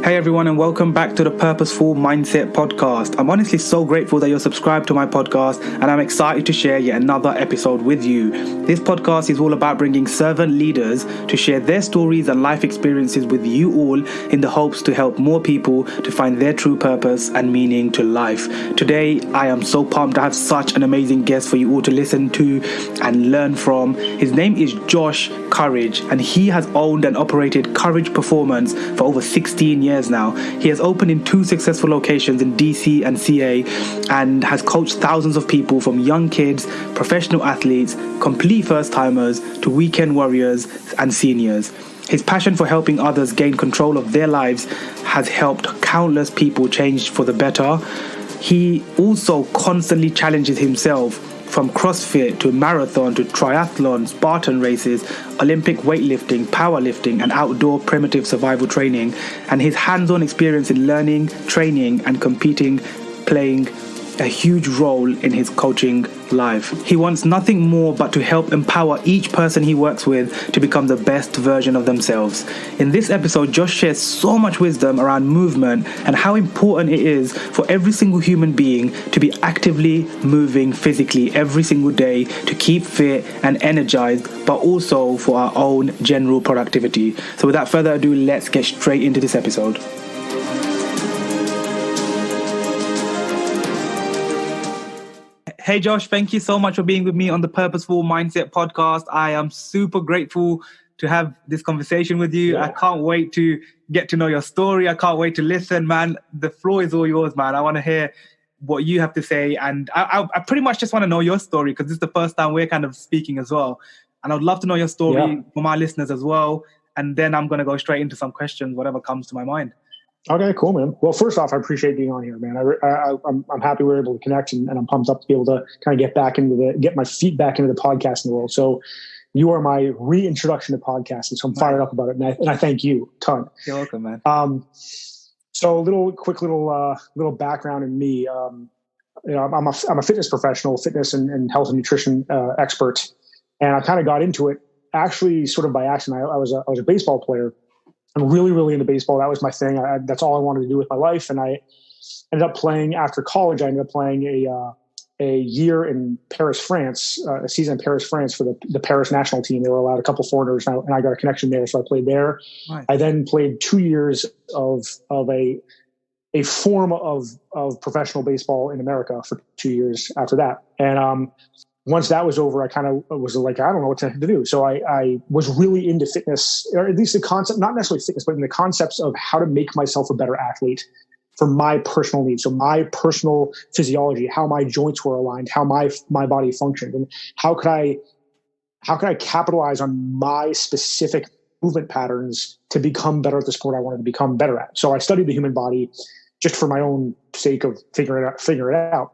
Hey everyone, and welcome back to the Purposeful Mindset Podcast. I'm honestly so grateful that you're subscribed to my podcast, and I'm excited to share yet another episode with you. This podcast is all about bringing servant leaders to share their stories and life experiences with you all in the hopes to help more people to find their true purpose and meaning to life. Today, I am so pumped to have such an amazing guest for you all to listen to and learn from. His name is Josh Courage, and he has owned and operated Courage Performance for over 16 years now. He has opened in 2 successful locations in DC and CA and has coached thousands of people, from young kids, professional athletes, complete first-timers to weekend warriors and seniors. His passion for helping others gain control of their lives has helped countless people change for the better. He also constantly challenges himself, from CrossFit to marathon to triathlon, Spartan Races, Olympic weightlifting, powerlifting, and outdoor primitive survival training. And his hands-on experience in learning, training, and competing playing a huge role in his coaching life. He wants nothing more but to help empower each person he works with to become the best version of themselves. In this episode, Josh shares so much wisdom around movement and how important it is for every single human being to be actively moving physically every single day to keep fit and energized, but also for our own general productivity. So without further ado, let's get straight into this episode. Hey Josh, thank you so much for being with me on the Purposeful Mindset Podcast. I am super grateful to have this conversation with you. I can't wait to get to know your story. I can't wait to listen, man. The floor is all yours, man. I want to hear what you have to say. And I pretty much just want to know your story, because this is the first time we're kind of speaking as well. And I'd love to know your story for my listeners as well. And then I'm going to go straight into some questions, whatever comes to my mind. Okay, cool, man. Well, first off, I appreciate being on here, man. I'm happy we were able to connect, and I'm pumped up to be able to kind of get my feet back into the podcasting world. So you are my reintroduction to podcasting, so I'm fired up about it, and I thank you a ton. You're welcome, man. So a quick little background in me. I'm a fitness professional, fitness and health and nutrition expert, and I kind of got into it actually sort of by accident. I was a baseball player. I'm really, really into baseball. That was my thing. That's all I wanted to do with my life. And I ended up playing after college. I ended up playing a year in Paris, France, a season in Paris, France for the Paris national team. They were allowed a couple foreigners, and I got a connection there. So I played there. Nice. I then played 2 years of a form of professional baseball in America for 2 years after that. And once that was over, I kind of was like, I don't know what to do. So I was really into fitness, or at least the concept, not necessarily fitness, but in the concepts of how to make myself a better athlete for my personal needs. So my personal physiology, how my joints were aligned, how my body functioned, and how could I capitalize on my specific movement patterns to become better at the sport I wanted to become better at. So I studied the human body just for my own sake of figuring it out.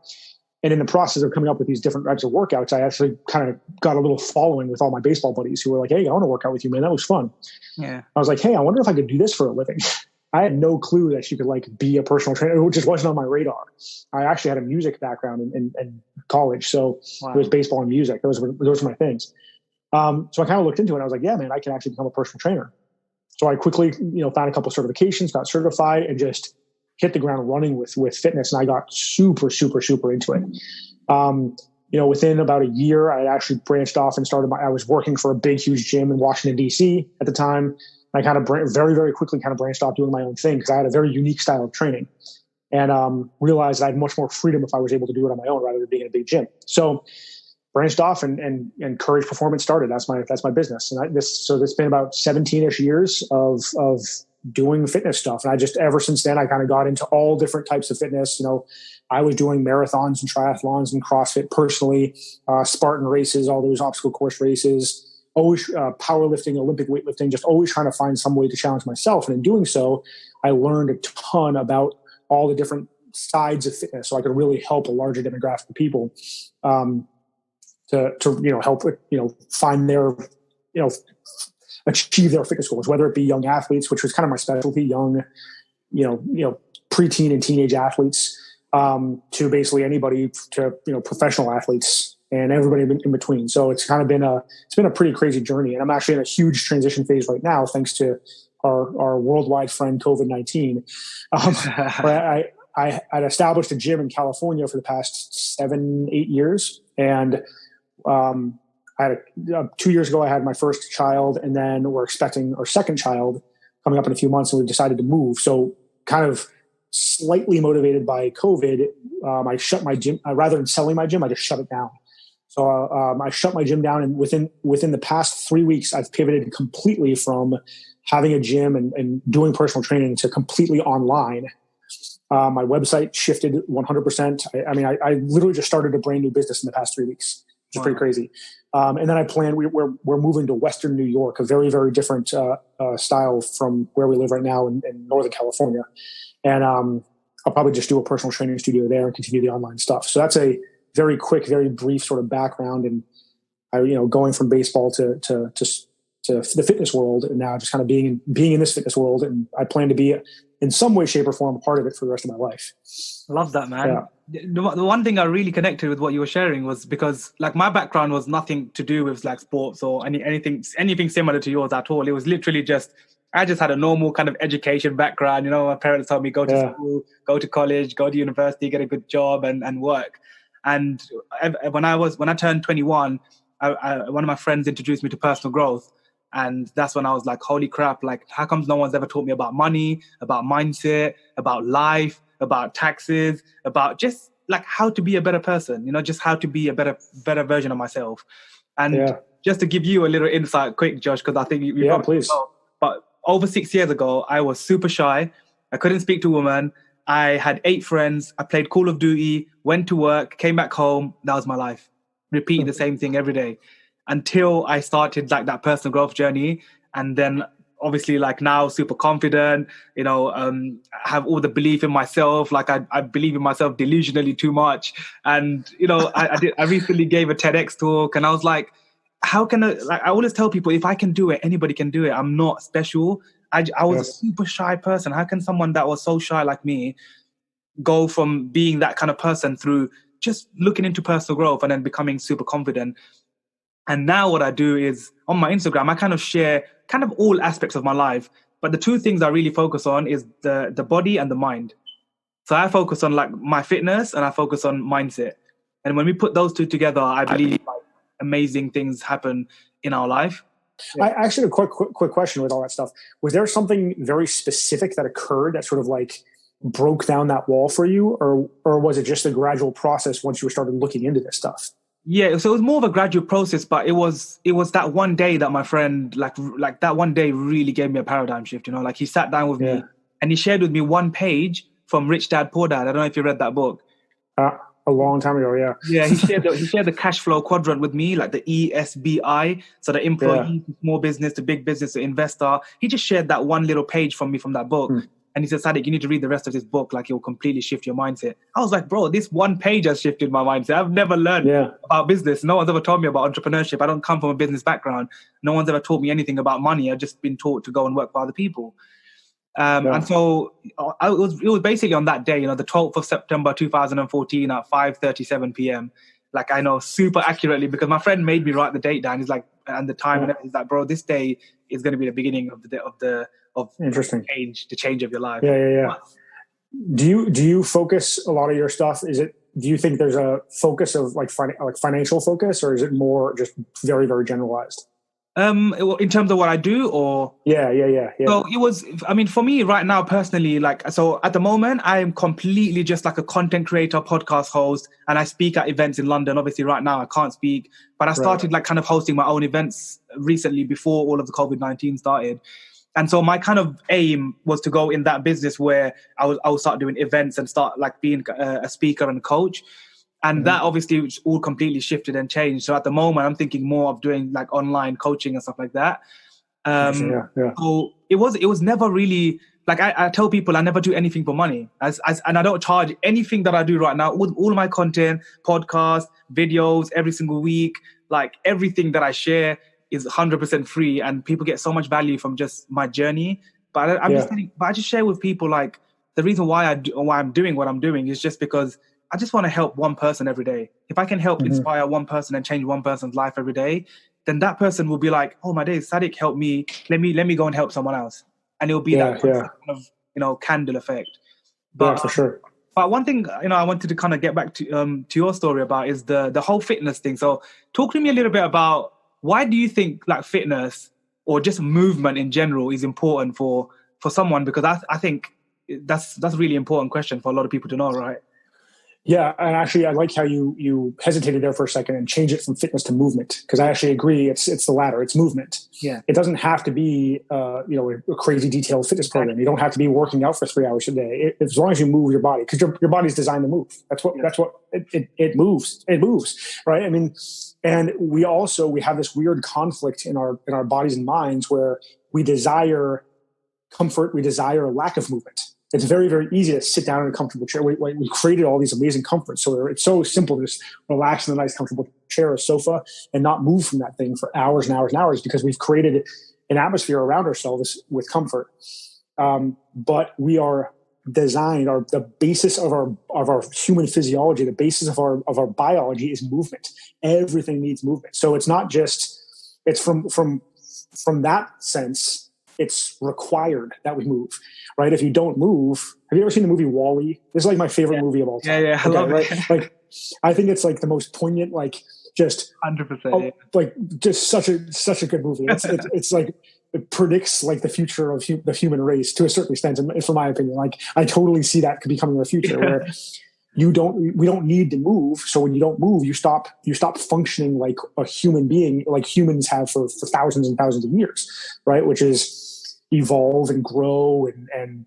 And in the process of coming up with these different types of workouts, I actually kind of got a little following with all my baseball buddies who were like, hey, I want to work out with you, man. That was fun. Yeah. I was like, hey, I wonder if I could do this for a living. I had no clue that you could be a personal trainer. It just wasn't on my radar. I actually had a music background in college. So It was baseball and music. Those were my things. So I kind of looked into it. I was like, yeah, man, I can actually become a personal trainer. So I quickly, found a couple of certifications, got certified, and just hit the ground running with fitness. And I got super, super, super into it. Within about a year, I actually branched off and I was working for a big, huge gym in Washington, DC at the time. I kind of very, very quickly kind of branched off doing my own thing, because I had a very unique style of training, and realized I had much more freedom if I was able to do it on my own rather than being in a big gym. So branched off and Courage Performance started. That's my business. And it's been about 17-ish years of doing fitness stuff. And I just, ever since then, I kind of got into all different types of fitness. I was doing marathons and triathlons and CrossFit personally, Spartan Races, all those obstacle course races, always powerlifting, Olympic weightlifting, just always trying to find some way to challenge myself. And in doing so, I learned a ton about all the different sides of fitness, so I could really help a larger demographic of people to help find their achieve their fitness goals, whether it be young athletes, which was kind of my specialty, young preteen and teenage athletes, to basically anybody, to professional athletes and everybody in between. So it's kind of been a pretty crazy journey, and I'm actually in a huge transition phase right now, thanks to our worldwide friend COVID-19, where I'd established a gym in California for the past 7-8 years, and I had 2 years ago I had my first child, and then we're expecting our second child coming up in a few months, and we decided to move. So kind of slightly motivated by COVID, I shut my gym. Rather than selling my gym, I just shut it down. So I shut my gym down, and within the past 3 weeks, I've pivoted completely from having a gym and doing personal training to completely online. My website shifted 100%. I literally just started a brand new business in the past 3 weeks, which is pretty crazy. And then I plan, we're moving to Western New York, a very, very different style from where we live right now in Northern California. And I'll probably just do a personal training studio there and continue the online stuff. So that's a very quick, very brief sort of background. And going from baseball to the fitness world, and now just kind of being in this fitness world. And I plan to be in some way, shape, or form a part of it for the rest of my life. Love that, man. Yeah. The one thing I really connected with what you were sharing was because like my background was nothing to do with like sports or anything similar to yours at all. It was literally I just had a normal kind of education background. My parents told me go to school, go to college, go to university, get a good job and work. And when I turned 21, one of my friends introduced me to personal growth. And that's when I was like, holy crap, like how comes no one's ever taught me about money, about mindset, about life, about taxes, about just like how to be a better person, just how to be a better version of myself. And just to give you a little insight quick, Josh, because I think you probably please. know, but over 6 years ago, I was super shy. I couldn't speak to women. I had 8 friends. I played Call of Duty, went to work, came back home. That was my life. Repeating the same thing every day until I started like that personal growth journey. And then obviously like now super confident, have all the belief in myself. Like I believe in myself delusionally too much. And, I recently gave a TEDx talk and I was like, how can I always tell people if I can do it, anybody can do it. I'm not special. I was a super shy person. How can someone that was so shy like me go from being that kind of person through just looking into personal growth and then becoming super confident? And now what I do is on my Instagram, I kind of share kind of all aspects of my life. But the 2 things I really focus on is the body and the mind. So I focus on like my fitness and I focus on mindset. And when we put those 2 together, I believe like, amazing things happen in our life. Yeah. I actually have a quick question with all that stuff. Was there something very specific that occurred that sort of like broke down that wall for you? Or was it just a gradual process once you started looking into this stuff? Yeah, so it was more of a gradual process, but it was that one day that my friend, like that one day really gave me a paradigm shift, like he sat down with me and he shared with me one page from Rich Dad, Poor Dad. I don't know if you read that book. A long time ago, yeah. Yeah, he shared the cash flow quadrant with me, like the ESBI, so the employee, small business to big business to investor. He just shared that one little page from me from that book. And he said, Sadiq, you need to read the rest of this book. Like, it will completely shift your mindset. I was like, bro, this one page has shifted my mindset. I've never learned about business. No one's ever told me about entrepreneurship. I don't come from a business background. No one's ever taught me anything about money. I've just been taught to go and work for other people. And so it was basically on that day, the 12th of September, 2014 at 5:37 p.m. Like, I know super accurately because my friend made me write the date down. He's like, and the time, and everything. He's like, bro, this day is going to be the beginning of the interesting the change of your life. Yeah. Do you focus a lot of your stuff? Do you think there's a focus of like financial focus, or is it more just very, very generalized? In terms of what I do, or yeah. So it was. I mean, for me right now personally, so at the moment I am completely just like a content creator, podcast host, and I speak at events in London. Obviously, right now I can't speak, but I started like kind of hosting my own events recently before all of the COVID-19 started. And so my kind of aim was to go in that business where I would start doing events and start like being a speaker and a coach. And that obviously all completely shifted and changed. So at the moment, I'm thinking more of doing like online coaching and stuff like that. So it was never really like I tell people I never do anything for money, and I don't charge anything that I do right now. With all of my content, podcasts, videos, every single week, like everything that I share is 100% free, and people get so much value from just my journey. But I just share with people like the reason why I'm doing what I'm doing is just because I just want to help one person every day. If I can help inspire one person and change one person's life every day, then that person will be like, oh, my days, Sadiq helped me. Let me go and help someone else. and it'll be that kind of, candle effect. But, for sure. But one thing, I wanted to kind of get back to your story about is the whole fitness thing. So talk to me a little bit about, why do you think like fitness or just movement in general is important for someone? Because I think that's a really important question for a lot of people to know, right? Yeah, and actually, I like how you hesitated there for a second and changed it from fitness to movement, because I actually agree it's the latter. It's movement. Yeah, it doesn't have to be a crazy detailed fitness program. You don't have to be working out for 3 hours a day. As long as you move your body, because your body's designed to move. That's what it moves. It moves, right? I mean, and we have this weird conflict in our bodies and minds where we desire comfort, we desire a lack of movement. It's very, very easy to sit down in a comfortable chair. We created all these amazing comforts. So it's so simple to just relax in a nice, comfortable chair or sofa and not move from that thing for hours and hours and hours, because we've created an atmosphere around ourselves with comfort. But we are designed, the basis of our human physiology, the basis of our biology is movement. Everything needs movement. So it's not just, it's from that sense, it's required that we move, right? If you don't move, have you ever seen the movie WALL-E? This is like my favorite movie of all time. Yeah, I love it. Like, I think it's like the most poignant, like just 100%. Like just such a good movie. It's like, it predicts like the future of the human race to a certain extent, and from my opinion. Like, I totally see that becoming the future where we don't need to move. So when you don't move, you stop functioning like a human being, like humans have for thousands and thousands of years, right? Which is evolve and grow and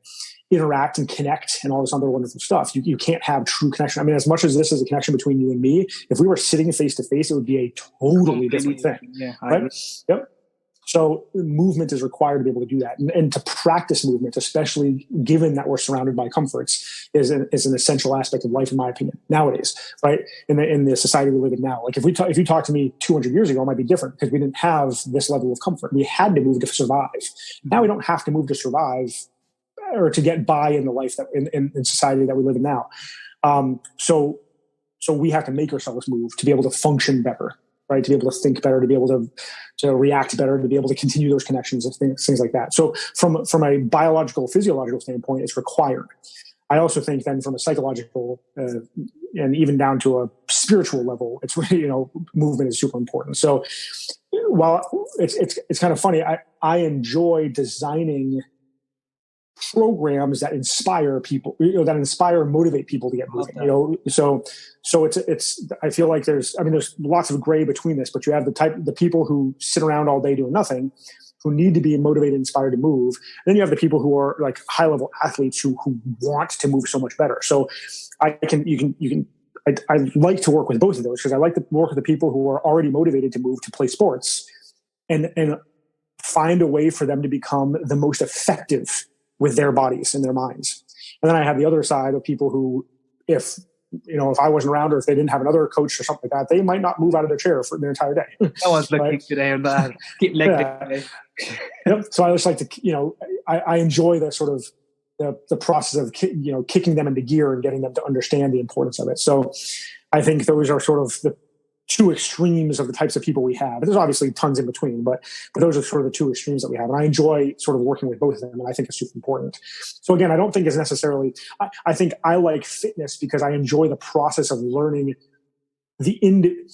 interact and connect and all this other wonderful stuff. You can't have true connection. I mean, as much as this is a connection between you and me, if we were sitting face to face, it would be a totally different thing. Yeah, right? Yep. So movement is required to be able to do that. And to practice movement, especially given that we're surrounded by comforts, is an essential aspect of life, in my opinion, nowadays, right? In the society we live in now. Like, if you talk to me 200 years ago, it might be different, because we didn't have this level of comfort. We had to move to survive. Now we don't have to move to survive or to get by in the life that in society that we live in now. So we have to make ourselves move to be able to function better, right? To be able to think better, to be able to react better, to be able to continue those connections and things like that. So from a biological, physiological standpoint, it's required. I also think then from a psychological and even down to a spiritual level, it's movement is super important. So while it's kind of funny, I enjoy designing programs that inspire people, that inspire and motivate people to get moving. So it's I feel like there's lots of gray between this, but you have the people who sit around all day doing nothing, who need to be motivated, inspired to move. And then you have the people who are like high level athletes who want to move so much better. So I like to work with both of those, because I like to work with the people who are already motivated to move, to play sports, and find a way for them to become the most effective with their bodies and their minds. And then I have the other side of people who, if I wasn't around, or if they didn't have another coach or something like that, they might not move out of their chair for their entire day. I was looking today on that. Keep leg day. Yep. So I just like to, I enjoy the sort of the process of, kicking them into gear and getting them to understand the importance of it. So I think those are sort of the two extremes of the types of people we have. There's obviously tons in between, but those are sort of the two extremes that we have. And I enjoy sort of working with both of them, and I think it's super important. So again, I don't think it's necessarily, I think I like fitness because I enjoy the process of learning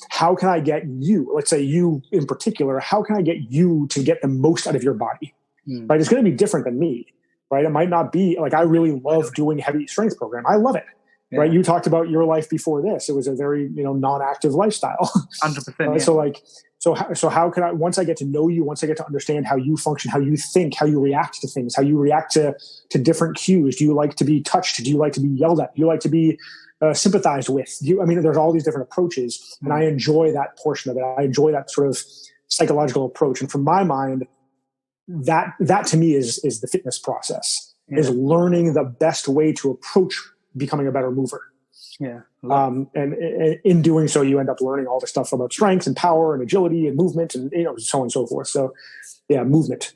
how can I get you, let's say you in particular, how can I get you to get the most out of your body, right? It's going to be different than me, right? It might not be like, I really love doing heavy strength program. I love it. Yeah. Right. You talked about your life before this. It was a very, non-active lifestyle. 100%. Right? Yeah. So how can I, once I get to know you, once I get to understand how you function, how you think, how you react to things, how you react to different cues. Do you like to be touched? Do you like to be yelled at? Do you like to be sympathized with? There's all these different approaches, and I enjoy that portion of it. I enjoy that sort of psychological approach. And from my mind, that to me is the fitness process, is learning the best way to approach becoming a better mover. Yeah. And in doing so, you end up learning all the stuff about strength and power and agility and movement and so on and so forth. So yeah, movement,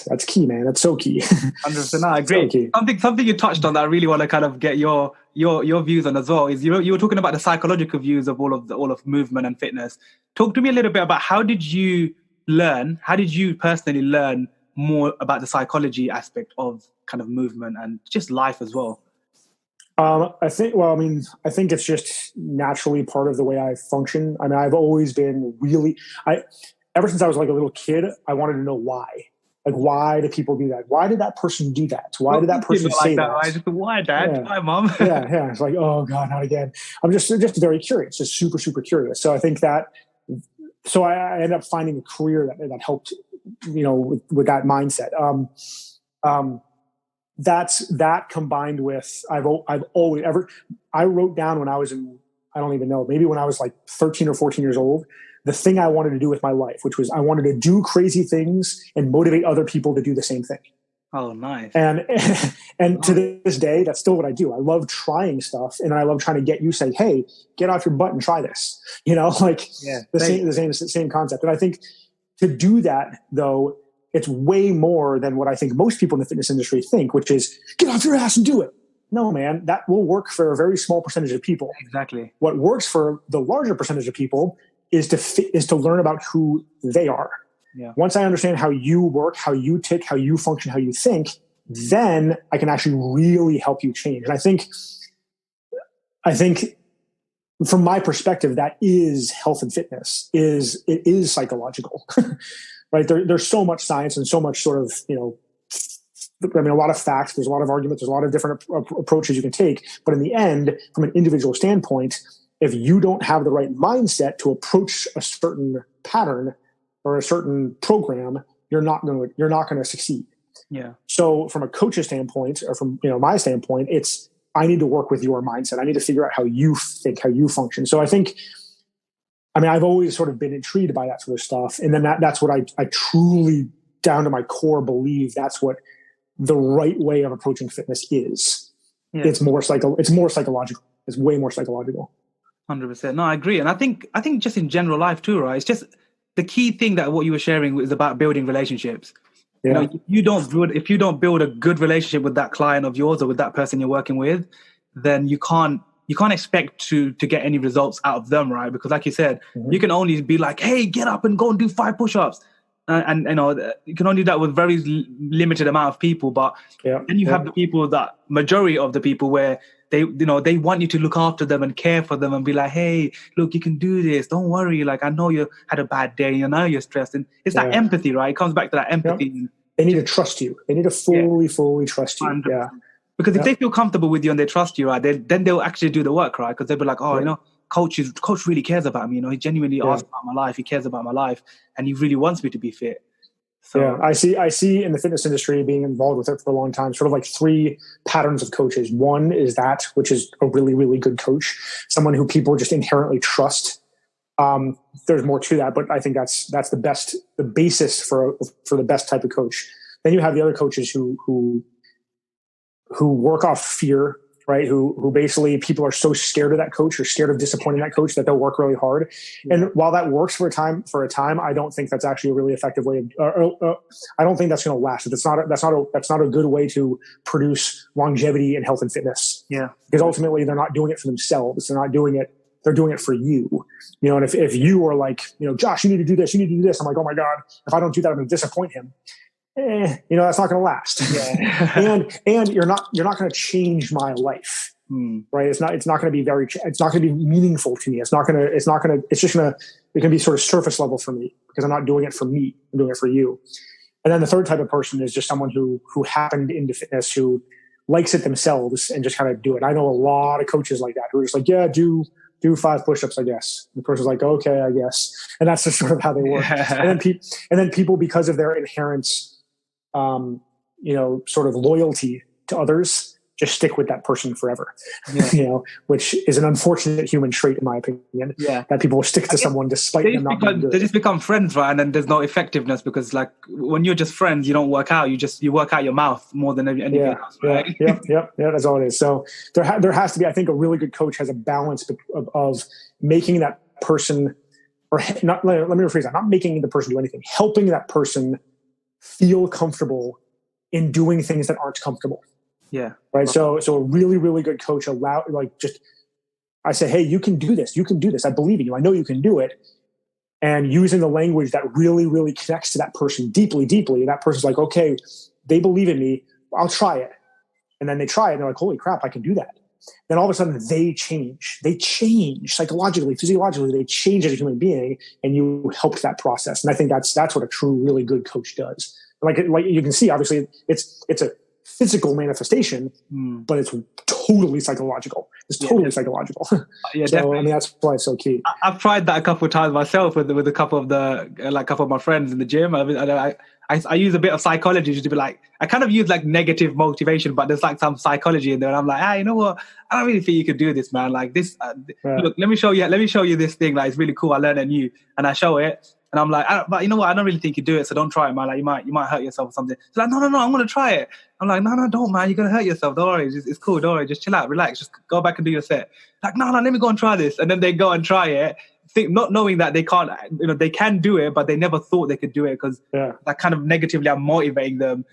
that's key, man. That's so key. 100%. I agree. So something you touched on that I really want to kind of get your views on as well is, you were talking about the psychological views of all of movement and fitness. Talk to me a little bit about how did you personally learn more about the psychology aspect of kind of movement and just life as well? I think it's just naturally part of the way I function. I mean, I've always been ever since I was like a little kid, I wanted to know why. Like, why do people do that? Why did that person do that? Why did that person say that? Why, Dad? Yeah. Why, Mom? Yeah. It's like, oh God, not again. I'm just very curious, just super, super curious. So I think that, so I ended up finding a career that helped, with that mindset. That combined with, I wrote down when I was I don't even know, maybe when I was like 13 or 14 years old, the thing I wanted to do with my life, which was I wanted to do crazy things and motivate other people to do the same thing. Oh, nice. And to this day, that's still what I do. I love trying stuff, and I love trying to get you say, hey, get off your butt and try this. The same concept. And I think to do that, though, it's way more than what I think most people in the fitness industry think, which is get off your ass and do it. No, man, that will work for a very small percentage of people. Exactly. What works for the larger percentage of people is to learn about who they are. Yeah. Once I understand how you work, how you tick, how you function, how you think, then I can actually really help you change. And I think from my perspective, that is health and fitness. It is psychological, right? There's so much science and so much sort of, a lot of facts, there's a lot of arguments, there's a lot of different approaches you can take. But in the end, from an individual standpoint, if you don't have the right mindset to approach a certain pattern or a certain program, you're not going to succeed. Yeah. So from a coach's standpoint, or from my standpoint, it's I need to work with your mindset. I need to figure out how you think, how you function. So I think, I've always sort of been intrigued by that sort of stuff, and then that's what I truly, down to my core, believe that's what the right way of approaching fitness is. Yeah. It's more psychological. It's way more psychological. 100%. No, I agree. And I think just in general life too, right? It's just the key thing that what you were sharing is about building relationships. Yeah. If you don't build a good relationship with that client of yours or with that person you're working with, then you can't expect to get any results out of them, right? Because like you said, you can only be like, hey, get up and go and do 5 push-ups. And you can only do that with very limited amount of people. But then you have the people, that majority of the people, where they want you to look after them and care for them and be like, hey, look, you can do this. Don't worry. Like, I know you had a bad day. I know you're stressed. And it's that empathy, right? It comes back to that empathy. Yep. They need to trust you. They need to fully trust you. 100%. Yeah. Because if they feel comfortable with you and they trust you, right, then they'll actually do the work, right? Because they'll be like, coach really cares about me. He genuinely asks about my life. He cares about my life, and he really wants me to be fit. So I see in the fitness industry, being involved with it for a long time, sort of like 3 patterns of coaches. One is that, which is a really, really good coach, someone who people just inherently trust. There's more to that, but I think that's the basis for the best type of coach. Then you have the other coaches who work off fear, right? Who basically, people are so scared of that coach or scared of disappointing that coach that they'll work really hard. Yeah. And while that works for a time, I don't think that's actually a really effective way of, I don't think that's going to last. That's not a good way to produce longevity in health and fitness. Yeah. Because ultimately they're not doing it for themselves. They're doing it for you. And if you are like, Josh, you need to do this, I'm like, oh my God, if I don't do that, I'm going to disappoint him. That's not going to last. Yeah. and you're not going to change my life. Right. It's not going to be it's not going to be meaningful to me. It's can be sort of surface level for me, because I'm not doing it for me. I'm doing it for you. And then the third type of person is just someone who happened into fitness, who likes it themselves and just kind of do it. I know a lot of coaches like that who are just like, yeah, do 5 push-ups, I guess. And the person's like, okay, I guess. And that's just sort of how they work. And then people, because of their inherent, sort of loyalty to others, just stick with that person forever, which is an unfortunate human trait, in my opinion, that people will stick to someone despite them not being good. They just become friends, right? And then there's no effectiveness, because like when you're just friends, you don't work out. You work out your mouth more than anything else, right? Yeah, that's all it is. So there has to be, I think, a really good coach has a balance of making that person, or not, let me rephrase that, not making the person do anything, helping that person feel comfortable in doing things that aren't comfortable. Yeah. Right. So a really, really good coach I say, hey, you can do this. I believe in you. I know you can do it. and using the language that really, really connects to that person deeply, deeply. And that person's like, okay, they believe in me. I'll try it. And then they try it and they're like, holy crap, I can do that. Then all of a sudden they change psychologically, physiologically, they change as a human being, and you help that process. And I think that's what a true, really good coach does. Like you can see, obviously it's a physical manifestation, but it's totally psychological. It's totally psychological. Yeah, so, definitely. I mean, that's why it's so key. I've tried that a couple of times myself with a couple of my friends in the gym. I use a bit of psychology just to be like, I kind of use like negative motivation, but there's like some psychology in there. And I'm like, you know what? I don't really think you could do this, man. Like this, look, let me show you this thing. Like, it's really cool. I learned it new, and I show it. And I'm like, but you know what? I don't really think you do it, so don't try it, man. Like, you might hurt yourself or something. It's like, no, I'm going to try it. I'm like, no, don't, man. You're going to hurt yourself. Don't worry. It's cool. Don't worry. Just chill out. Relax. Just go back and do your set. Like, no, let me go and try this. And then they go and try it, not knowing that they can't, they can do it, but they never thought they could do it because that kind of negatively I'm motivating them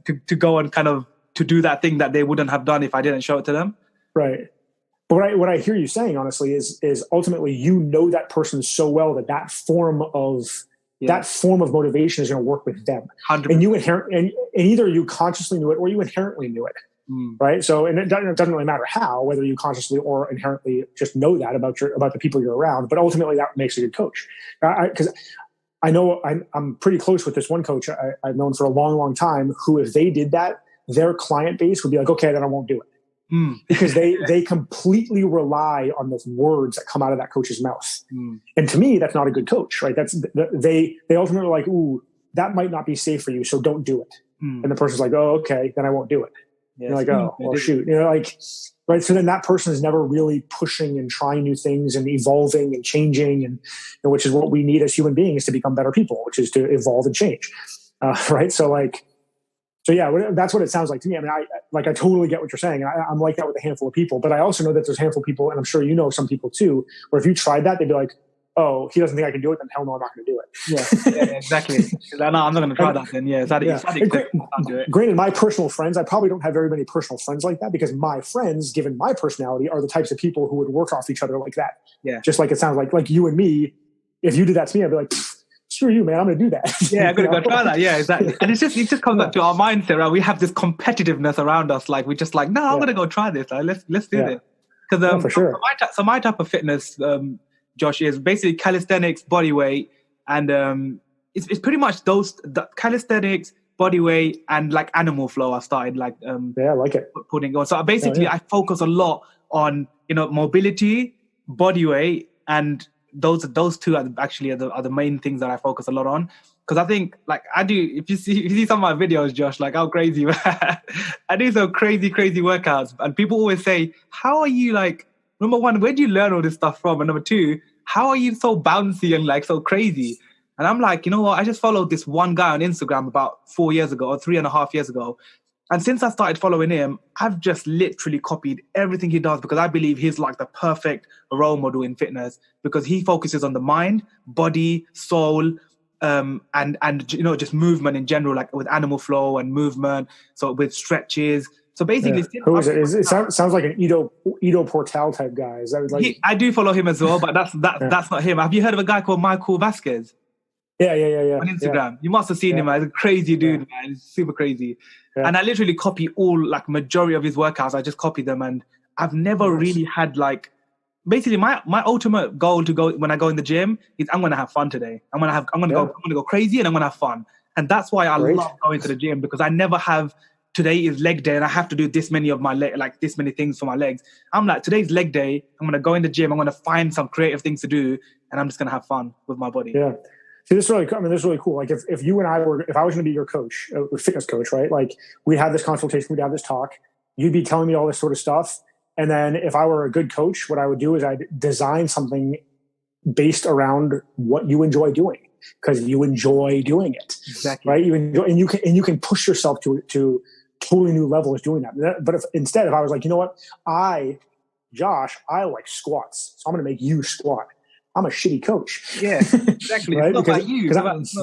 to go and kind of to do that thing that they wouldn't have done if I didn't show it to them. Right. But what I hear you saying, honestly, is ultimately that person so well that form of motivation is going to work with them, 100%. And either you consciously knew it or you inherently knew it, right? So, and it doesn't really matter how, whether you consciously or inherently just know that about the people you're around. But ultimately, that makes a good coach. Because I know I'm pretty close with this one coach I've known for a long, long time. Who, if they did that, their client base would be like, okay, then I won't do it. Because they completely rely on the words that come out of that coach's mouth. And to me, that's not a good coach, right? They ultimately are like, ooh, that might not be safe for you, so don't do it. And the person's like, oh, okay, then I won't do it. Yes. You're like, oh, well, shoot. Right. So then that person is never really pushing and trying new things and evolving and changing, and which is what we need as human beings to become better people, which is to evolve and change. Right. So yeah, that's what it sounds like to me. I mean, I totally get what you're saying. I'm like that with a handful of people, but I also know that there's a handful of people, and I'm sure you know some people too, where if you tried that, they'd be like, oh, he doesn't think I can do it, then hell no, I'm not going to do it. Yeah, exactly. No, I'm not going to try that then. Yeah, granted, my personal friends, I probably don't have very many personal friends like that, because my friends, given my personality, are the types of people who would work off each other like that. Yeah. Just like it sounds like you and me, if you did that to me, I'd be like, screw you, man, I'm going to do that. Yeah, I'm going to go try that. Yeah, exactly. And it just comes back to our mindset, right? We have this competitiveness around us. Like, we're just like, no, I'm going to go try this. Like, let's do this. Because for sure. So my type of fitness, Josh, is basically calisthenics, body weight, and it's pretty much the calisthenics, body weight, and like animal flow. I started I like it. Putting on. So basically, I focus a lot on mobility, body weight, and those two are the main things that I focus a lot on. Because I think, like, I do, if you see some of my videos, Josh, like, how crazy, I do some crazy workouts, and people always say, how are you, like, number one, where do you learn all this stuff from? And number two, how are you so bouncy and like so crazy? And I'm like, you know what? I just followed this one guy on Instagram about 4 years ago or 3.5 years ago. And since I started following him, I've just literally copied everything he does, because I believe he's like the perfect role model in fitness, because he focuses on the mind, body, soul, and just movement in general, like with animal flow and movement. So with stretches. So basically, who is it? It sounds like an Ido Portal type guy. Is that like? I do follow him as well, but that's not him. Have you heard of a guy called Michael Vasquez? Yeah. On Instagram, you must have seen him. Man. He's a crazy dude, man. He's super crazy. Yeah. And I literally copy majority of his workouts. I just copy them, and I've never really had like. Basically, my ultimate goal to go when I go in the gym is I'm going to have fun today. I'm going to go crazy, and I'm going to have fun. And that's why I love going to the gym, because I never have. Today is leg day and I have to do this many of my this many things for my legs. I'm like, today's leg day. I'm going to go in the gym. I'm going to find some creative things to do, and I'm just going to have fun with my body. Yeah. See, this is really cool. Like if you and I if I was going to be your coach, fitness coach, right? Like we'd have this consultation, we'd have this talk, you'd be telling me all this sort of stuff. And then if I were a good coach, what I would do is I'd design something based around what you enjoy doing, because you enjoy doing it. Exactly. Right. You enjoy, and you can push yourself to totally new level is doing that. But if I was like, you know what, Josh, I like squats, so I'm going to make you squat. I'm a shitty coach. Yeah, exactly. Right? It's not about you.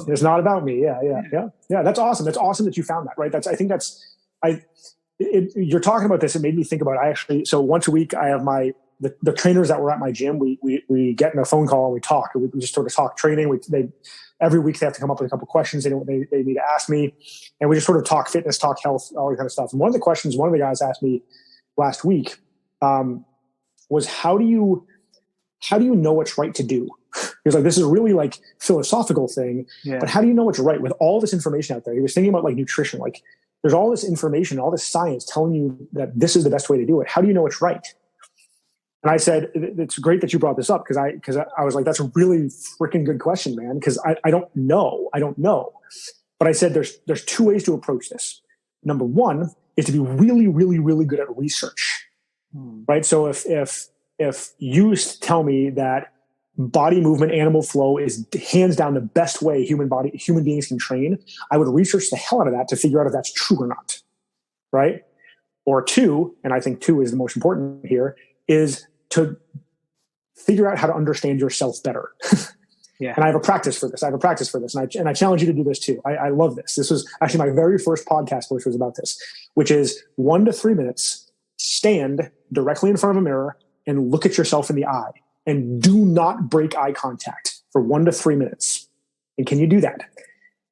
It's not about me. Yeah. That's awesome. That's awesome that you found that. Right. You're talking about this. It made me think about so once a week I have my the trainers that were at my gym, we get in a phone call and we talk. We just sort of talk training. Every week they have to come up with a couple questions they need to ask me. And we just sort of talk fitness, talk health, all that kind of stuff. And one of the questions one of the guys asked me last week was, how do you know what's right to do? He was like, this is really like philosophical thing, but how do you know what's right with all this information out there? He was thinking about like nutrition, like there's all this information, all this science telling you that this is the best way to do it. How do you know what's right? And I said, it's great that you brought this up, because I was like, that's a really freaking good question, man, because I don't know. But I said, there's two ways to approach this. Number one is to be really, really, really good at research, right? So if you tell me that body movement, animal flow is hands down the best way human beings can train, I would research the hell out of that to figure out if that's true or not, right? Or two, and I think two is the most important here, is to figure out how to understand yourself better. And I have a practice for this. And I challenge you to do this too. I love this. This was actually my very first podcast, which was about this, which is 1 to 3 minutes, stand directly in front of a mirror and look at yourself in the eye, and do not break eye contact for 1 to 3 minutes. And can you do that?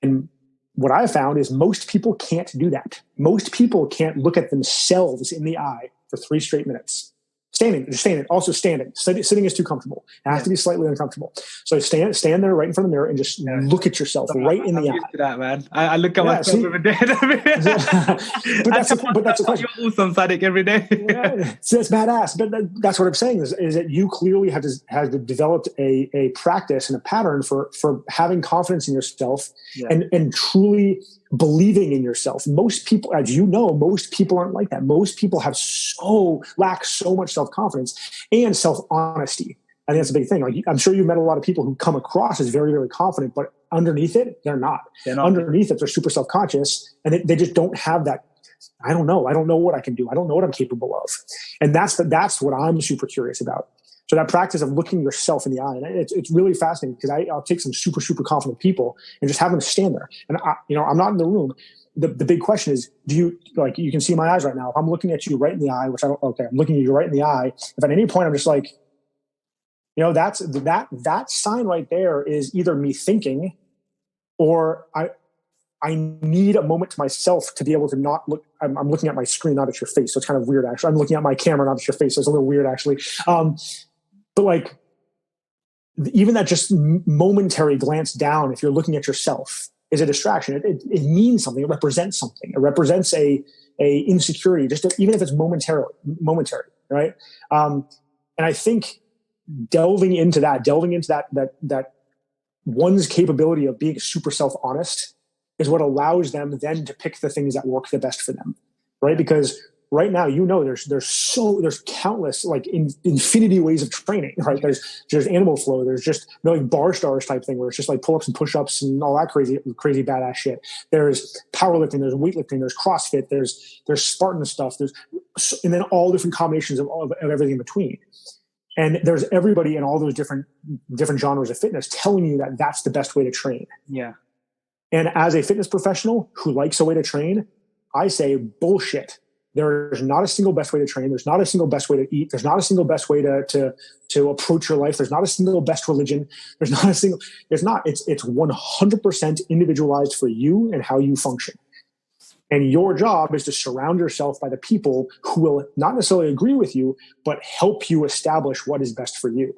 And what I have found is most people can't do that. Most people can't look at themselves in the eye for 3 straight minutes. Just standing. Also standing. Sitting is too comfortable. It has to be slightly uncomfortable. So stand there right in front of the mirror and just look at yourself right in the eye. Used to that, man. I look at myself every day. but that's a question. You're awesome, Sadiq, every day. So that's badass. But that's what I'm saying is that you clearly have developed a practice and a pattern for having confidence in yourself and truly believing in yourself. Most people, as you know, most people aren't like that. Most people lack so much self-confidence and self-honesty. I think that's a big thing. Like, I'm sure you've met a lot of people who come across as very, very confident, but underneath it, they're not. Underneath it, they're super self-conscious, and they just don't have that. I don't know what I can do. I don't know what I'm capable of. And that's what I'm super curious about. So that practice of looking yourself in the eye, and it's really fascinating, because I'll take some super, super confident people and just have them stand there. And I'm not in the room. The big question is, do you, like, you can see my eyes right now. If I'm looking at you right in the eye, I'm looking at you right in the eye. If at any point I'm just like, that sign right there is either me thinking, or I need a moment to myself to be able to not look. I'm looking at my screen, not at your face. So it's kind of weird, actually. I'm looking at my camera, not at your face. So it's a little weird, actually. But like, even that just momentary glance down, if you're looking at yourself, is a distraction. It means something. It represents something. It represents a insecurity, even if it's momentary, right? And I think delving into that one's capability of being super self-honest is what allows them then to pick the things that work the best for them, right? Because right now, there's countless, like, infinity ways of training, right? There's animal flow. There's just like bar stars type thing, where it's just like pull-ups and push-ups and all that crazy badass shit. There's powerlifting, there's weightlifting, there's CrossFit, there's Spartan stuff. And then all different combinations of everything in between. And there's everybody in all those different genres of fitness telling you that that's the best way to train. Yeah. And as a fitness professional who likes a way to train, I say bullshit. There's not a single best way to train. There's not a single best way to eat. There's not a single best way to approach your life. There's not a single best religion. It's 100% individualized for you and how you function. And your job is to surround yourself by the people who will not necessarily agree with you, but help you establish what is best for you.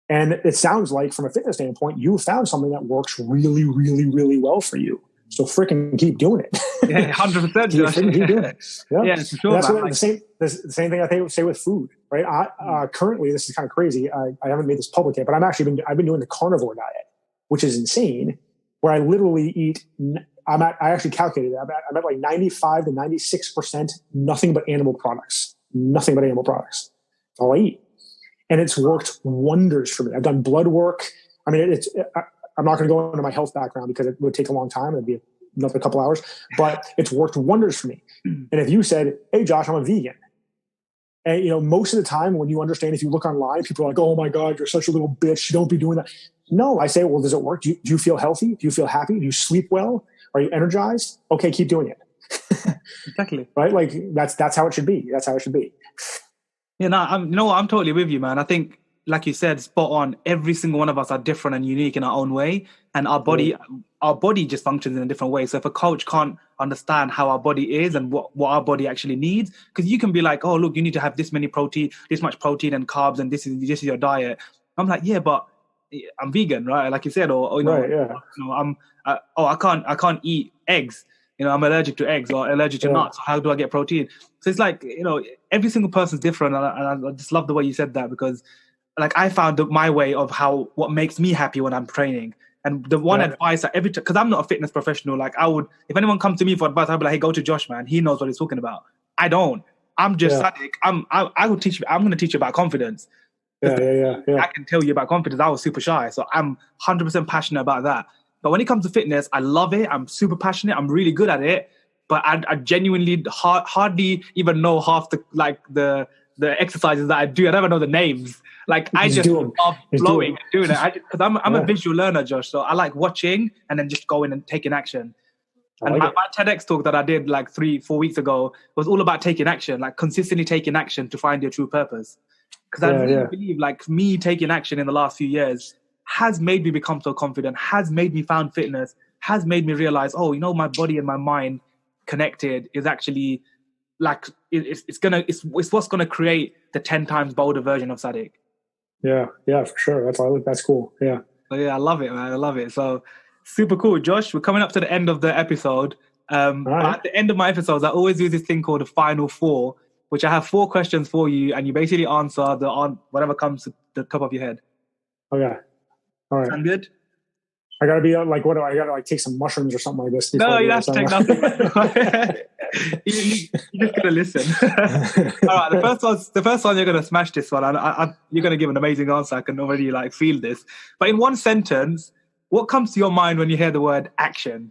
And it sounds like, from a fitness standpoint, you found something that works really, really, really well for you. So freaking keep doing it. Yeah, 100%. keep doing it. Yeah, for sure. That's the same thing I say with food, right? Currently, this is kind of crazy. I haven't made this public yet, but I've been doing the carnivore diet, which is insane, where I literally eat. I actually calculated it. I'm at like 95 to 96% nothing but animal products. Nothing but animal products. That's all I eat. And it's worked wonders for me. I've done blood work. I mean, I'm not going to go into my health background because it would take a long time. It'd be another couple hours, but it's worked wonders for me. And if you said, "Hey, Josh, I'm a vegan," and most of the time when you understand, if you look online, people are like, "Oh my God, you're such a little bitch. You don't be doing that." No, I say, well, does it work? Do you feel healthy? Do you feel happy? Do you sleep well? Are you energized? Okay, keep doing it. Exactly. Right? Like that's how it should be. That's how it should be. Yeah, no, I'm totally with you, man. I think, like you said, spot on. Every single one of us are different and unique in our own way, and our body just functions in a different way. So if a coach can't understand how our body is and what our body actually needs, because you can be like, oh, look, you need to have this much protein and carbs, and this is your diet. I'm like, yeah, but I'm vegan, right? Like you said, or Right, yeah. I can't eat eggs. I'm allergic to eggs or allergic to nuts. How do I get protein? So it's like, every single person's different. And I just love the way you said that, because like I found my way of what makes me happy when I'm training. And the one advice that because I'm not a fitness professional, like if anyone comes to me for advice, I'll be like, hey, go to Josh, man. He knows what he's talking about. I don't. I'm just Sadiq. I'm going to teach you about confidence. I can tell you about confidence. I was super shy. So I'm 100% passionate about that. But when it comes to fitness, I love it. I'm super passionate. I'm really good at it. But I genuinely hardly even know half the exercises that I do. I never know the names. Like I just love flowing and doing it. Because I'm a visual learner, Josh. So I like watching and then just going and taking action. And my TEDx talk that I did like 3-4 weeks ago was all about taking action, like consistently taking action to find your true purpose. Because I really believe, like, me taking action in the last few years has made me become so confident, has made me found fitness, has made me realize, my body and my mind connected is actually like it's what's gonna create the 10 times bolder version of Sadiq. Yeah, for sure. That's cool. Yeah. So yeah, I love it, man. I love it. So super cool, Josh. We're coming up to the end of the episode. Right. At the end of my episodes, I always do this thing called the final 4, which I have 4 questions for you, and you basically answer whatever comes to the top of your head. Okay. All right. Sound good? I gotta be like, what do I gotta like take some mushrooms or something like this? No, you don't have to take nothing. You're just gonna listen. All right, the first one you're gonna smash this one. You're gonna give an amazing answer. I can already like feel this. But in one sentence, what comes to your mind when you hear the word action?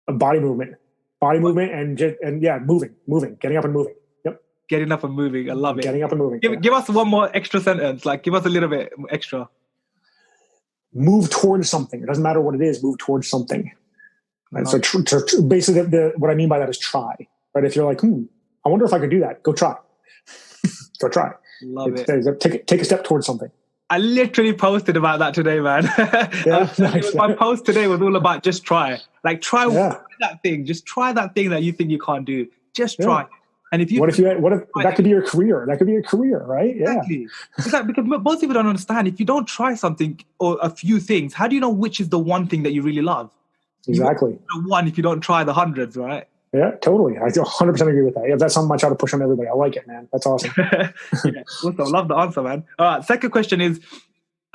A body movement, and moving, getting up and moving. Yep. Getting up and moving. I love it. Getting up and moving. Give us one more extra sentence. Like, give us a little bit extra. Move towards something. It doesn't matter what it is. Move towards something. And so basically, what I mean by that is try. Right? If you're like, I wonder if I could do that. Go try. Go try. Love it. Take a step towards something. I literally posted about that today, man. Nice. My post today was all about just try. Like, try that thing. Just try that thing that you think you can't do. Just try. And if that could be your career? That could be your career, right? Exactly. Because most people don't understand. If you don't try something or a few things, how do you know which is the one thing that you really love? Exactly. The one if you don't try the hundreds, right? Yeah, totally. I 100% agree with that. Yeah, that's something I try to push on everybody. I like it, man. That's awesome. Also, love the answer, man. All right, second question is,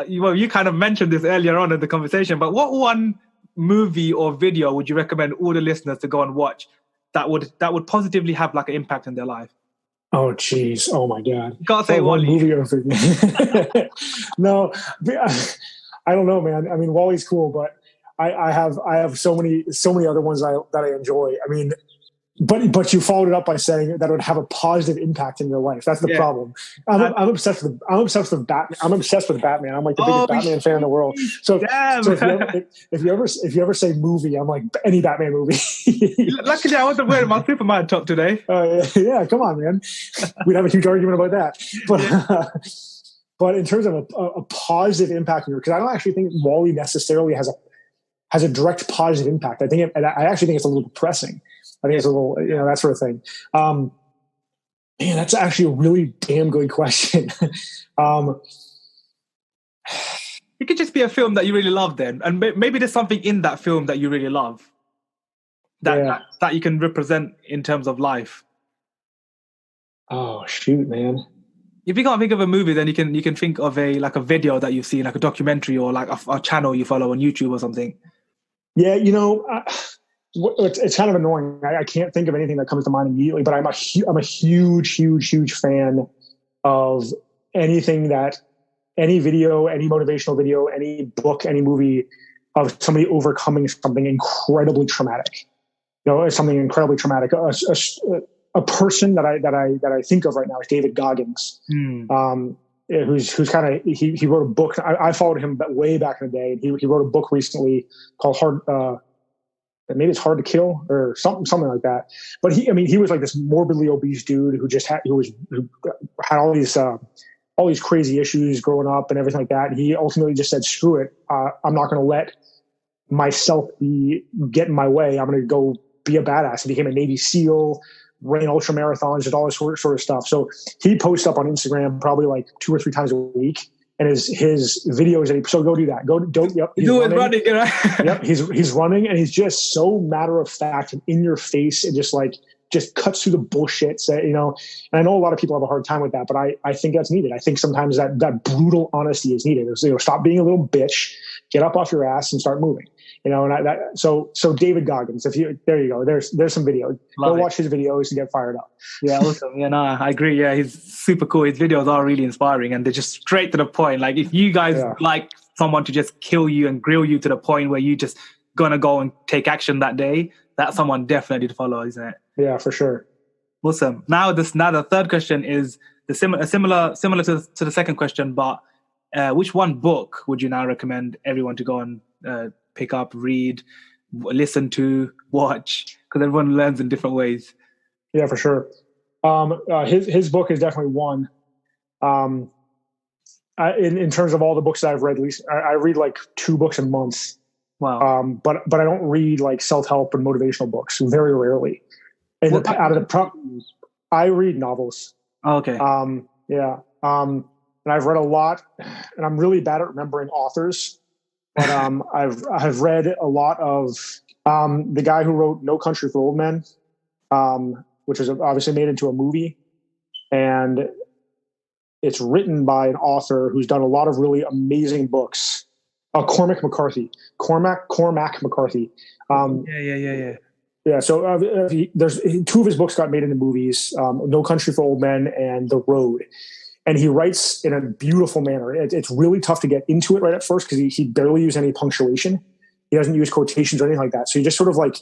you kind of mentioned this earlier on in the conversation, but what one movie or video would you recommend all the listeners to go and watch that would positively have like an impact in their life? Oh, geez. Oh, my God. You can't say Wally. Movie or video. No, I don't know, man. I mean, Wally's cool, but I have so many other ones that I enjoy. I mean, but you followed it up by saying that it would have a positive impact in your life. That's the problem. I'm obsessed with Batman. I'm obsessed with Batman. I'm like the biggest Batman fan in the world. So if you ever say movie, I'm like any Batman movie. Luckily, I wasn't wearing my Superman top today. Yeah, come on, man. We'd have a huge argument about that. But in terms of a positive impact, because I don't actually think Wally necessarily has a direct positive impact. I actually think it's a little depressing. I think it's a little, that sort of thing. Man, that's actually a really damn good question. It could just be a film that you really love then. And maybe there's something in that film that you really love that you can represent in terms of life. Oh, shoot, man. If you can't think of a movie, then you can think of a video that you've seen, like a documentary or like a channel you follow on YouTube or something. Yeah, it's kind of annoying. I can't think of anything that comes to mind immediately, but I'm a huge fan of anything any video, any motivational video, any book, any movie of somebody overcoming something incredibly traumatic. Something incredibly traumatic. A person that I think of right now is David Goggins, who's kind of he wrote a book. I followed him way back in the day. He wrote a book recently called maybe it's Hard to Kill or something like that. But he was like this morbidly obese dude who had all these crazy issues growing up and everything like that. And he ultimately just said, screw it. I'm not going to let myself get in my way. I'm going to go be a badass. He became a Navy SEAL, ran ultra marathons, did all this sort of stuff. So he posts up on Instagram probably like 2 or 3 times a week. And his videos, so go do that. Yep. He's running. Yep. He's running, and he's just so matter of fact and in your face, and just cuts through the bullshit. And I know a lot of people have a hard time with that, but I think that's needed. I think sometimes that brutal honesty is needed. Stop being a little bitch, get up off your ass and start moving. So David Goggins, there you go. There's some video. Go watch his videos and get fired up. Yeah, awesome. Yeah, no, I agree. Yeah, he's super cool. His videos are really inspiring, and they're just straight to the point. Like, if you guys like someone to just kill you and grill you to the point where you just gonna go and take action that day, that's someone definitely to follow, isn't it? Yeah, for sure. Awesome. Now the third question is similar to the second question, but which one book would you now recommend everyone to go and pick up, read, listen to, watch? Because everyone learns in different ways. Yeah, for sure. His book is definitely one. In terms of all the books that I've read, at least I read like 2 books a month. Wow. But I don't read like self-help and motivational books, very rarely. And I read novels. Oh, okay. And I've read a lot, and I'm really bad at remembering authors. But I've read a lot of the guy who wrote No Country for Old Men, which was obviously made into a movie, and it's written by an author who's done a lot of really amazing books. Cormac McCarthy. Yeah. So there's 2 of his books got made into movies: No Country for Old Men and The Road. And he writes in a beautiful manner. It's really tough to get into it right at first because he barely uses any punctuation. He doesn't use quotations or anything like that. So you just sort of like,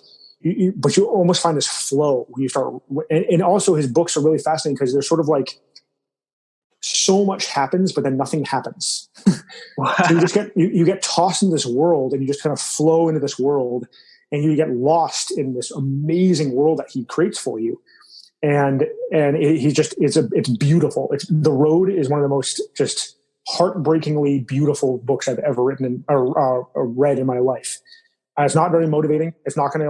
but you almost find this flow when you start. And also his books are really fascinating because they're sort of like, so much happens, but then nothing happens. Wow. So you just get tossed into this world, and you just kind of flow into this world, and you get lost in this amazing world that he creates for you. And it's beautiful. The Road is one of the most just heartbreakingly beautiful books I've ever written or read in my life. It's not very motivating. It's not going to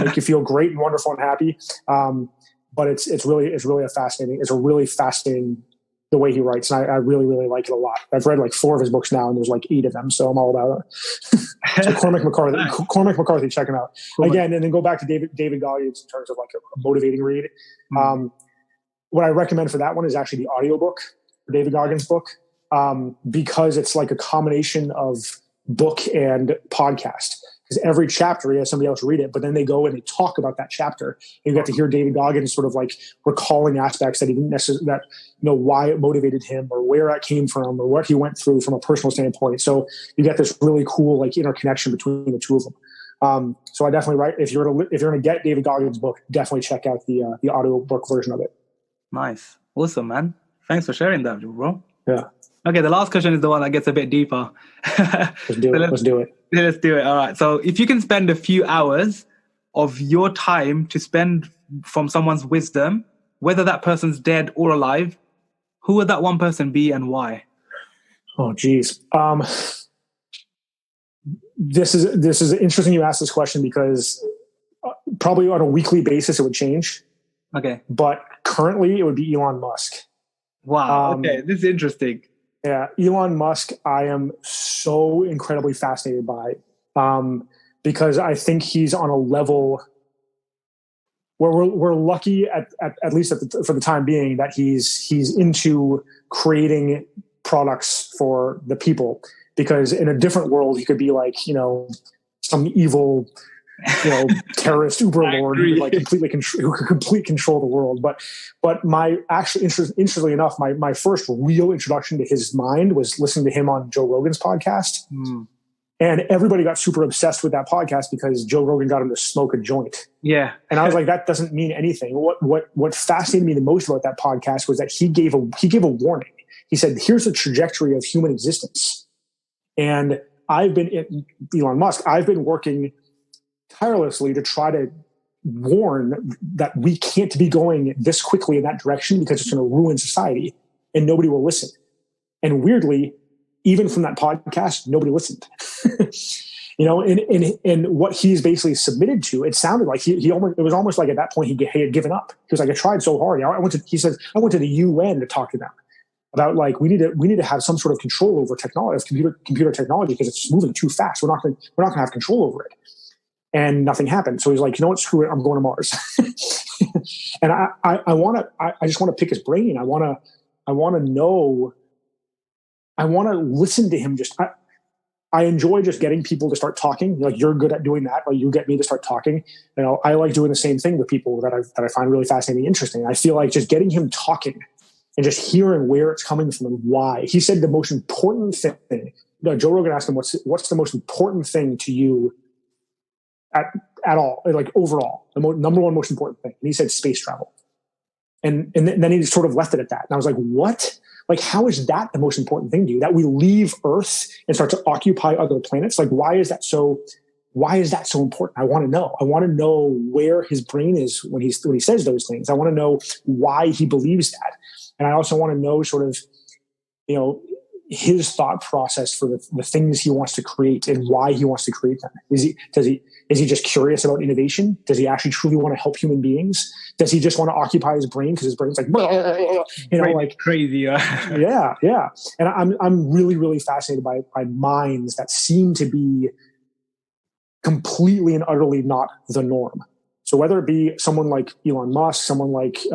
make you feel great and wonderful and happy. But it's really fascinating the way he writes. And I really, really like it a lot. I've read like 4 of his books now, and there's like 8 of them. So I'm all about it. So Cormac McCarthy, check him out. Again, and then go back to David Goggins in terms of like a motivating read. What I recommend for that one is actually the audiobook for David Goggins' book, because it's like a combination of book and podcast. Because every chapter, he has somebody else read it, but then they go and they talk about that chapter. And you get to hear David Goggins sort of like recalling aspects that he didn't necessarily, why it motivated him or where it came from or what he went through from a personal standpoint. So you get this really cool like interconnection between the 2 of them. So I definitely if you're going to get David Goggins' book, definitely check out the audiobook version of it. Nice. Awesome, man. Thanks for sharing that, bro. Yeah. Okay, the last question is the one that gets a bit deeper. Let's do it. Let's do it. All right. So if you can spend a few hours of your time to spend from someone's wisdom, whether that person's dead or alive, who would that one person be and why? Oh, geez. This is interesting you ask this question because probably on a weekly basis it would change. Okay. But currently it would be Elon Musk. Wow. Okay. This is interesting. Yeah. Elon Musk, I am so incredibly fascinated by, because I think he's on a level where we're lucky at least for the time being that he's into creating products for the people, because in a different world, he could be like, some evil, terrorist uber lord who would like completely control the world. But interestingly enough, my first real introduction to his mind was listening to him on Joe Rogan's podcast. And everybody got super obsessed with that podcast because Joe Rogan got him to smoke a joint. Yeah. And I was like, that doesn't mean anything. What fascinated me the most about that podcast was that he gave a warning. He said, here's the trajectory of human existence. And Elon Musk, I've been working tirelessly to try to warn that we can't be going this quickly in that direction because it's going to ruin society, and nobody will listen. And weirdly, even from that podcast, nobody listened. And what he's basically submitted to, it sounded like it was almost like at that point he had given up. He was like, I tried so hard. He said, I went to the UN to talk to them about like, we need to have some sort of control over technology, computer technology, because it's moving too fast. We're not going to have control over it. And nothing happened. So he's like, you know what, screw it, I'm going to Mars. And I just want to pick his brain. I want to know, I want to listen to him. I enjoy just getting people to start talking. Like, you're good at doing that. Like, you get me to start talking. I like doing the same thing with people that I find really fascinating, interesting. I feel like just getting him talking and just hearing where it's coming from and why. He said the most important thing. Joe Rogan asked him, what's the most important thing to you at all, like overall, the number one most important thing? And he said space travel. And then he sort of left it at that. And I was like, what? Like, how is that the most important thing to you? That we leave Earth and start to occupy other planets? Like, why is that so important? I want to know. I want to know where his brain is when he says those things. I want to know why he believes that. And I also want to know sort of, his thought process for the things he wants to create and why he wants to create them. Is he just curious about innovation? Does he actually truly want to help human beings? Does he just want to occupy his brain because his brain's like, like crazy? Yeah. And I'm really, really fascinated by minds that seem to be completely and utterly not the norm. So whether it be someone like Elon Musk, someone like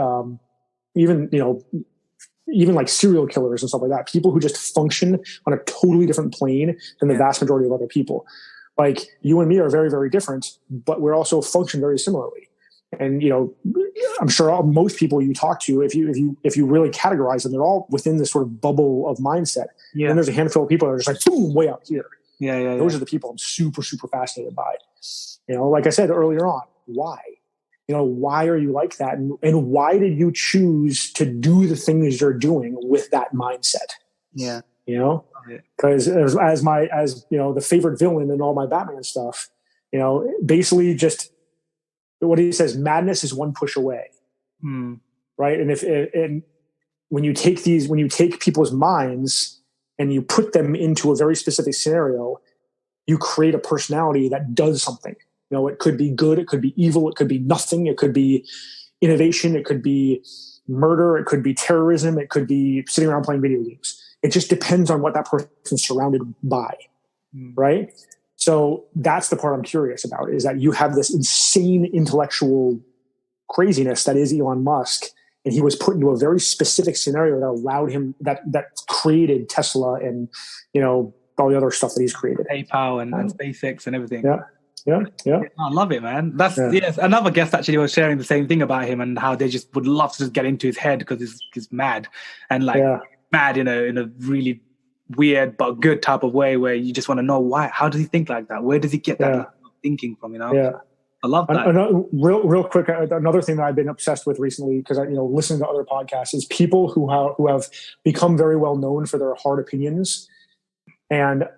even like serial killers and stuff like that, people who just function on a totally different plane than the vast majority of other people. Like, you and me are very, very different, but we're also function very similarly. And, I'm sure most people you talk to, if you really categorize them, they're all within this sort of bubble of mindset. Yeah. And there's a handful of people that are just like, boom, way out here. Yeah. Those are the people I'm super, super fascinated by. Like I said earlier on, why? Why are you like that? And why did you choose to do the things you're doing with that mindset? Yeah. Because as the favorite villain in all my Batman stuff, basically just what he says, madness is one push away. Right. And when you take people's minds and you put them into a very specific scenario, you create a personality that does something. It could be good, it could be evil, it could be nothing, it could be innovation, it could be murder, it could be terrorism, it could be sitting around playing video games. It just depends on what that person's surrounded by, right? So that's the part I'm curious about, is that you have this insane intellectual craziness that is Elon Musk, and he was put into a very specific scenario that allowed him, that created Tesla and, all the other stuff that he's created. PayPal and SpaceX and everything. Yeah. I love it, man. That's another guest actually was sharing the same thing about him and how they just would love to just get into his head because he's mad and mad in a really weird but good type of way where you just want to know why. How does he think like that? Where does he get that thinking from? Yeah. I love that. Real quick, another thing that I've been obsessed with recently, because I listening to other podcasts, is people who have become very well known for their hard opinions, and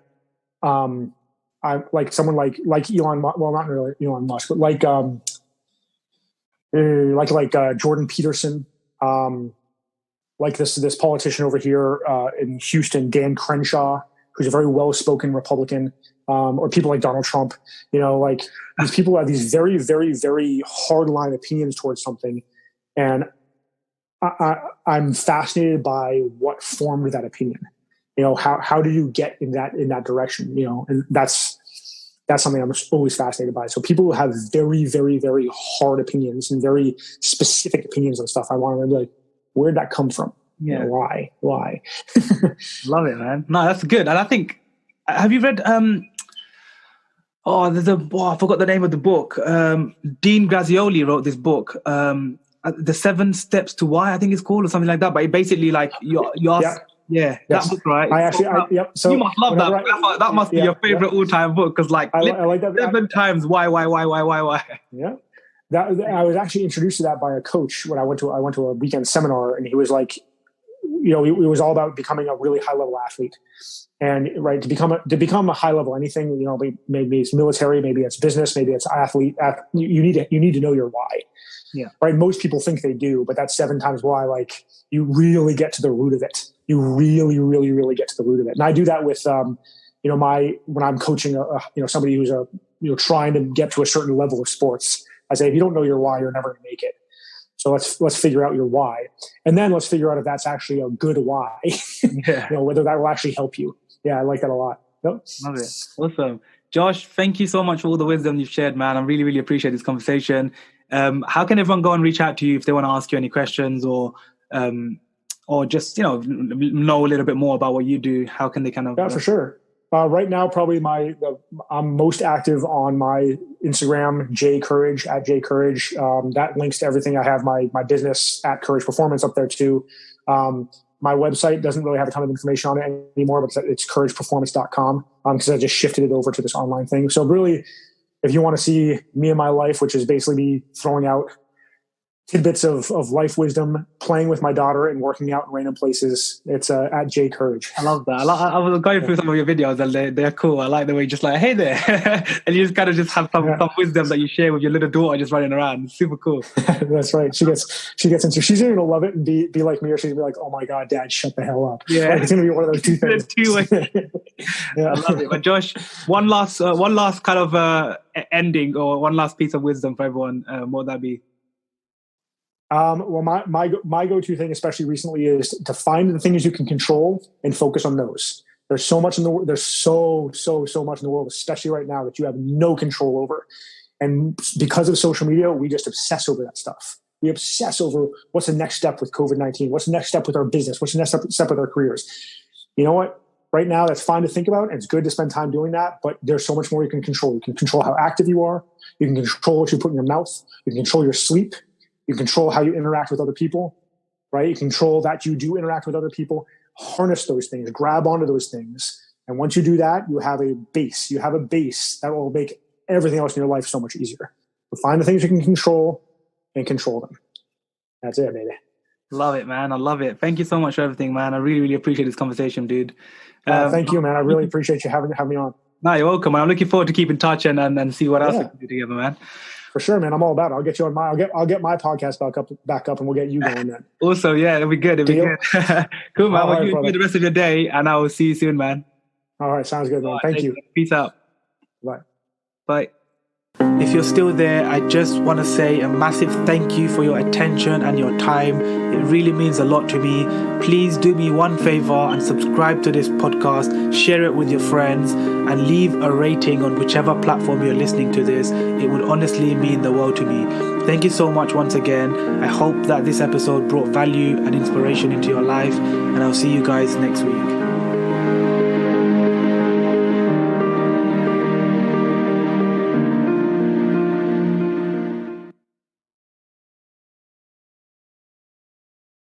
I like someone like Elon. Well, not really Elon Musk, but like Jordan Peterson, like this politician over here in Houston, Dan Crenshaw, who's a very well-spoken Republican, or people like Donald Trump. Like these people have these very, very, very hardline opinions towards something, and I'm fascinated by what formed that opinion. How do you get in that direction? And that's something I'm always fascinated by. So people who have very, very, very hard opinions and very specific opinions on stuff, I want to be like, where'd that come from? Yeah. Why? Love it, man. No, that's good. And I think, have you read, I forgot the name of the book. Dean Graziosi wrote this book, The 7 Steps to Why, I think it's called, or something like that. But it basically like you ask, yes. That book, right? So you must love that. That must be your favorite all-time book, because I like that 7 times why. Yeah, I was actually introduced to that by a coach when I went to a weekend seminar, and he was like, it was all about becoming a really high level athlete. And right, to become a high level anything, maybe it's military, maybe it's business, maybe it's athlete. You need to know your why. Yeah. Right. Most people think they do, but that's 7 times why. Like, you really get to the root of it. You really, really, really get to the root of it. And I do that with, when I'm coaching somebody who's trying to get to a certain level of sports. I say, if you don't know your why, you're never going to make it. So let's figure out your why, and then let's figure out if that's actually a good why. Whether that will actually help you. Yeah, I like that a lot. Yep. Love it. Awesome. Josh, thank you so much for all the wisdom you've shared, man. I really, really appreciate this conversation. How can everyone go and reach out to you if they want to ask you any questions or just, know a little bit more about what you do? How can they kind of... Yeah, for sure. Right now, probably I'm most active on my Instagram, JCourage, at JCourage. That links to everything. I have my business at Courage Performance up there too. My website doesn't really have a ton of information on it anymore, but it's courageperformance.com because I just shifted it over to this online thing. So really, if you want to see me and my life, which is basically me throwing out tidbits of life wisdom, playing with my daughter and working out in random places, it's at JCourage. I love that. I was going through some of your videos and they're cool. I like the way you just like, hey there. And you just kind of just have some wisdom that you share with your little daughter just running around. It's super cool. That's right. She gets into, she's either going to love it and be like me, or she's going to be like, oh my God, Dad, shut the hell up. Yeah. Like, it's going to be one of those two things. Yeah. I love it. But Josh, one last kind of ending or one last piece of wisdom for everyone. What would that be? Well, my go-to thing, especially recently, is to find the things you can control and focus on those. There's so much in the world. There's so much in the world, especially right now, that you have no control over. And because of social media, we just obsess over that stuff. We obsess over what's the next step with COVID-19. What's the next step with our business? What's the next step with our careers? You know what? Right now, that's fine to think about. And it's good to spend time doing that. But there's so much more you can control. You can control how active you are. You can control what you put in your mouth. You can control your sleep. You control how you interact with other people, right? You control that you do interact with other people. Harness those things, grab onto those things. And once you do that, you have a base. You have a base that will make everything else in your life so much easier. So find the things you can control and control them. That's it, baby. Love it, man. I love it. Thank you so much for everything, man. I really, really appreciate this conversation, dude. Thank you, man. I really appreciate you having me on. No, you're welcome. I'm looking forward to keep in touch and see what else we can do together, man. For sure, man. I'm all about it. I'll get you on I'll get my podcast back up and we'll get you going then. Also, yeah, it'll be good. Cool, man. Well, you enjoy the rest of your day and I will see you soon, man. All right. Sounds good, man. Right, thank you. Peace out. Bye. Bye. If you're still there, I just want to say a massive thank you for your attention and your time. It really means a lot to me. Please do me one favor and subscribe to this podcast, share it with your friends, and leave a rating on whichever platform you're listening to this. It would honestly mean the world to me. Thank you so much once again. I hope that this episode brought value and inspiration into your life, and I'll see you guys next week.